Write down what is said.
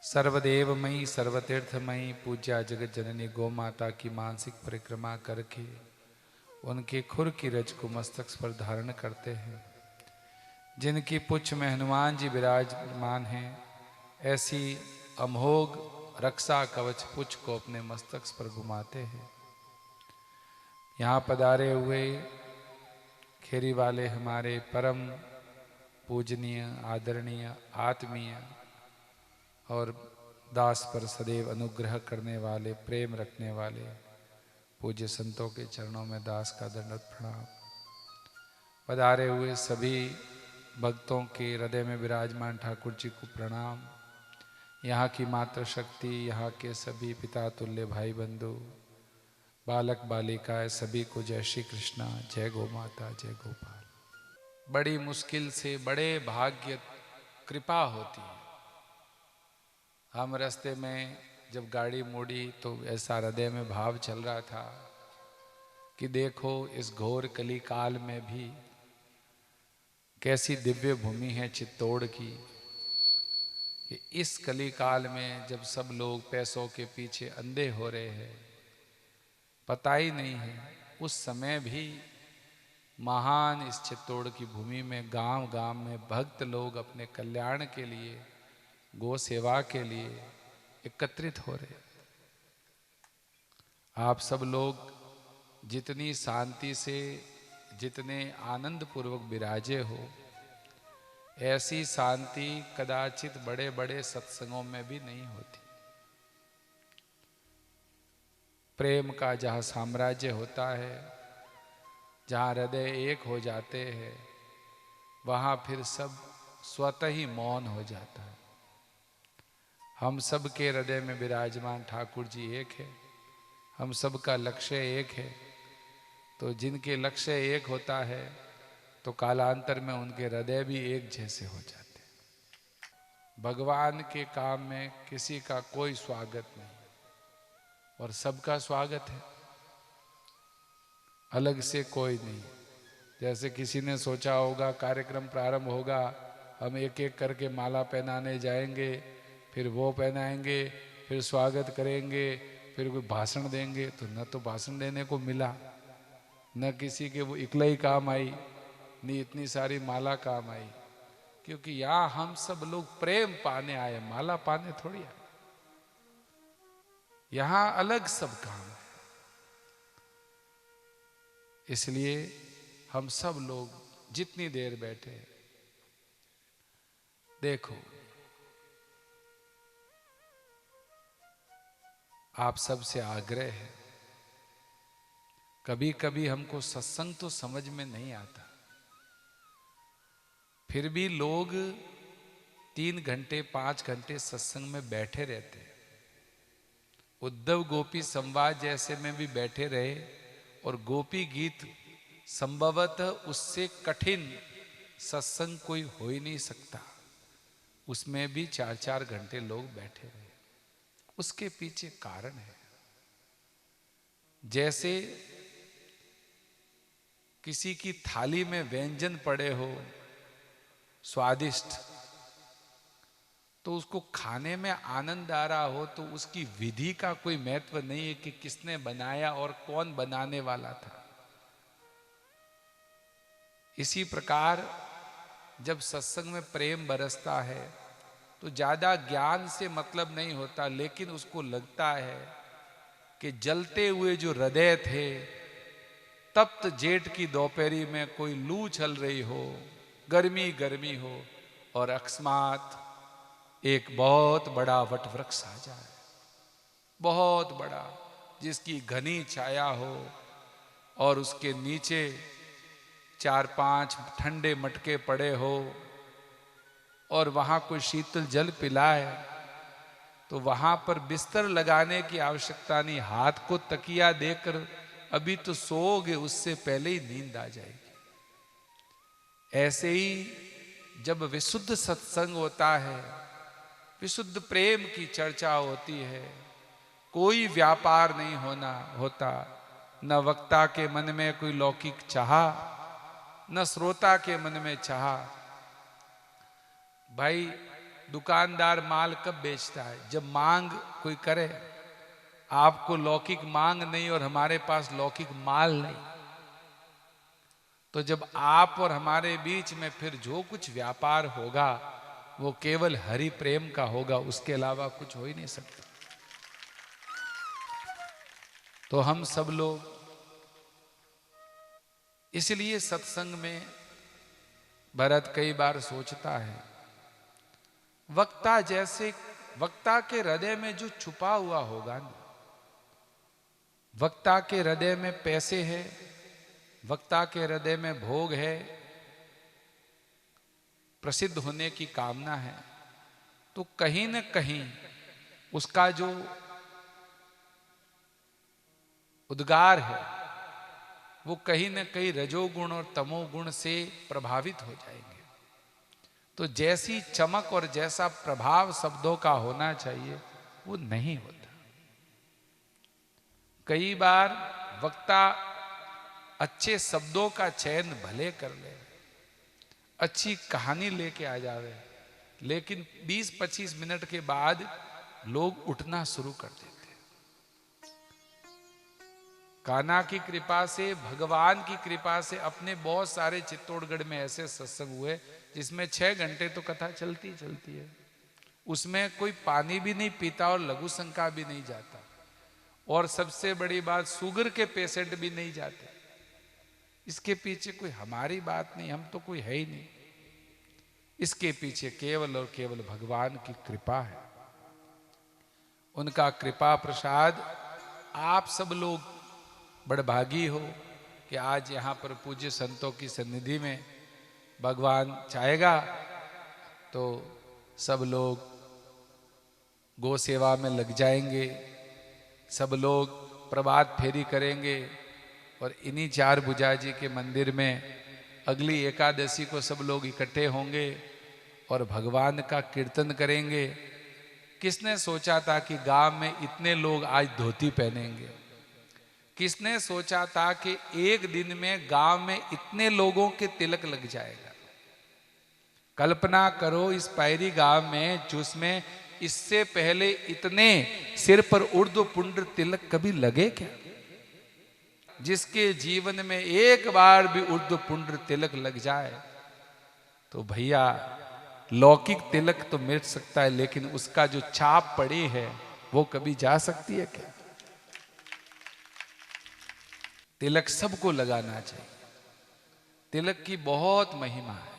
सर्वदेवमयी सर्वतीर्थमयी पूज्या जगत जननी गौ माता की मानसिक परिक्रमा करके उनके खुर की रज को मस्तक पर धारण करते हैं। जिनकी पुच्छ में हनुमान जी विराजमान हैं, ऐसी अमोघ रक्षा कवच पुच्छ को अपने मस्तक पर घुमाते हैं। यहाँ पधारे हुए खेरी वाले हमारे परम पूजनीय आदरणीय आत्मीय और दास पर सदैव अनुग्रह करने वाले प्रेम रखने वाले पूज्य संतों के चरणों में दास का दंडवत प्रणाम। पधारे हुए सभी भक्तों के हृदय में विराजमान ठाकुर जी को प्रणाम। यहाँ की मातृ शक्ति, यहाँ के सभी पिता तुल्य भाई बंधु, बालक बालिकाएं सभी को जय श्री कृष्णा, जय गौ माता, जय गोपाल। बड़ी मुश्किल से बड़े भाग्य कृपा होती है। हम रास्ते में जब गाड़ी मोड़ी तो ऐसा हृदय में भाव चल रहा था कि देखो इस घोर कली काल में भी कैसी दिव्य भूमि है चित्तौड़ की। कि इस कली काल में जब सब लोग पैसों के पीछे अंधे हो रहे हैं, पता ही नहीं है, उस समय भी महान इस चित्तौड़ की भूमि में गांव गांव में भक्त लोग अपने कल्याण के लिए, गौ सेवा के लिए एकत्रित हो रहे। आप सब लोग जितनी शांति से, जितने आनंद पूर्वक विराजे हो, ऐसी शांति कदाचित बड़े बड़े सत्संगों में भी नहीं होती। प्रेम का जहाँ साम्राज्य होता है, जहाँ हृदय एक हो जाते हैं, वहाँ फिर सब स्वतः ही मौन हो जाता है। हम सब के हृदय में विराजमान ठाकुर जी एक है, हम सब का लक्ष्य एक है। तो जिनके लक्ष्य एक होता है तो कालांतर में उनके हृदय भी एक जैसे हो जाते हैं। भगवान के काम में किसी का कोई स्वागत नहीं और सबका स्वागत है, अलग से कोई नहीं। जैसे किसी ने सोचा होगा कार्यक्रम प्रारंभ होगा, हम एक एक करके माला पहनाने जाएंगे, फिर वो पहनाएंगे, फिर स्वागत करेंगे, फिर कोई भाषण देंगे। तो न तो भाषण देने को मिला, न किसी के वो इकला ही काम आई, न इतनी सारी माला काम आई। क्योंकि यहाँ हम सब लोग प्रेम पाने आए, माला पाने थोड़ी आए। यहाँ अलग सब काम है। इसलिए हम सब लोग जितनी देर बैठे, देखो आप सबसे आग्रह है, कभी कभी हमको सत्संग तो समझ में नहीं आता, फिर भी लोग 3 घंटे 5 घंटे सत्संग में बैठे रहते हैं। उद्धव गोपी संवाद जैसे में भी बैठे रहे, और गोपी गीत संभवतः उससे कठिन सत्संग कोई हो ही नहीं सकता। उसमें भी 4-4 घंटे लोग बैठे रहे। उसके पीछे कारण है। जैसे किसी की थाली में व्यंजन पड़े हो स्वादिष्ट, तो उसको खाने में आनंद आ रहा हो, तो उसकी विधि का कोई महत्व नहीं है कि किसने बनाया और कौन बनाने वाला था। इसी प्रकार जब सत्संग में प्रेम बरसता है तो ज्यादा ज्ञान से मतलब नहीं होता, लेकिन उसको लगता है कि जलते हुए जो हृदय थे, तप्त जेठ की दोपहरी में कोई लू चल रही हो, गर्मी गर्मी हो, और अकस्मात एक बहुत बड़ा वट वृक्ष आ जाए, बहुत बड़ा, जिसकी घनी छाया हो, और उसके नीचे 4-5 ठंडे मटके पड़े हो, और वहां कोई शीतल जल पिलाए, तो वहां पर बिस्तर लगाने की आवश्यकता नहीं। हाथ को तकिया देकर अभी तो सोओगे, उससे पहले ही नींद आ जाएगी। ऐसे ही जब विशुद्ध सत्संग होता है, विशुद्ध प्रेम की चर्चा होती है, कोई व्यापार नहीं होता, न वक्ता के मन में कोई लौकिक चाह, न श्रोता के मन में चाह। भाई दुकानदार माल कब बेचता है? जब मांग कोई करे। आपको लौकिक मांग नहीं और हमारे पास लौकिक माल नहीं, तो जब आप और हमारे बीच में फिर जो कुछ व्यापार होगा वो केवल हरि प्रेम का होगा, उसके अलावा कुछ हो ही नहीं सकता। तो हम सब लोग इसलिए सत्संग में भरत कई बार सोचता है, वक्ता जैसे वक्ता के हृदय में जो छुपा हुआ होगा ना, वक्ता के हृदय में पैसे है, वक्ता के हृदय में भोग है, प्रसिद्ध होने की कामना है, तो कहीं न कहीं उसका जो उद्गार है वो कहीं न कहीं रजोगुण और तमोगुण से प्रभावित हो जाएंगे। तो जैसी चमक और जैसा प्रभाव शब्दों का होना चाहिए वो नहीं होता। कई बार वक्ता अच्छे शब्दों का चयन भले कर ले, अच्छी कहानी लेके आ जावे, लेकिन 20-25 मिनट के बाद लोग उठना शुरू कर देते। कान्हा की कृपा से, भगवान की कृपा से अपने बहुत सारे चित्तौड़गढ़ में ऐसे सत्संग हुए जिसमें 6 घंटे तो कथा चलती चलती है, उसमें कोई पानी भी नहीं पीता और लघु शंका भी नहीं जाता, और सबसे बड़ी बात शुगर के पेशेंट भी नहीं जाते। इसके पीछे कोई हमारी बात नहीं, हम तो कोई है ही नहीं, इसके पीछे केवल और केवल भगवान की कृपा है। उनका कृपा प्रसाद आप सब लोग बड़भागी हो कि आज यहाँ पर पूज्य संतों की सन्निधि में भगवान चाहेगा तो सब लोग गौ सेवा में लग जाएंगे, सब लोग प्रभात फेरी करेंगे, और इन्हीं चार भुजा जी के मंदिर में अगली एकादशी को सब लोग इकट्ठे होंगे और भगवान का कीर्तन करेंगे। किसने सोचा था कि गांव में इतने लोग आज धोती पहनेंगे? किसने सोचा था कि एक दिन में गांव में इतने लोगों के तिलक लग जाएगा? कल्पना करो इस पायरी गांव में जिसमें इससे पहले इतने सिर पर उर्ध्व पुंड्र तिलक कभी लगे क्या? जिसके जीवन में एक बार भी उर्ध्व पुंड्र तिलक लग जाए तो भैया लौकिक तिलक तो मिट सकता है, लेकिन उसका जो छाप पड़ी है वो कभी जा सकती है क्या? तिलक सबको लगाना चाहिए। तिलक की बहुत महिमा है।